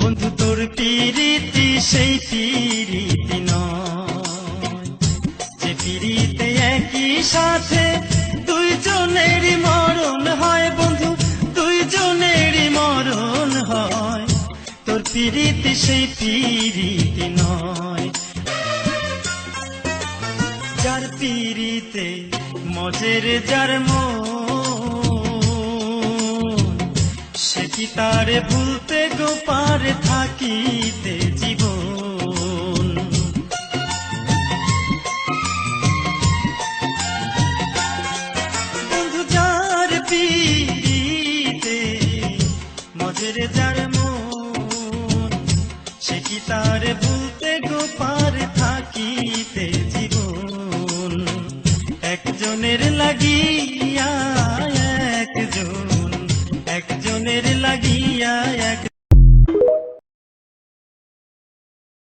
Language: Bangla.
বন্ধু তোর পিরিতি সেই পিরিতি নয় যে পিরিতে একই সাথে দুইজনেরই মরণ হয়। বন্ধু দুইজনেরই মরণ হয়, তোর পিরিতি সেই পিরিতি নয়। যার পিরিতে মজের যার সে কি তারে ভুলতে গোপার থাকিতে জীবন। বন্ধু যার পিরিতে মজের যার সে কি তারে ভুলতে গোপার থাকিতে জীবন। একজনের লাগি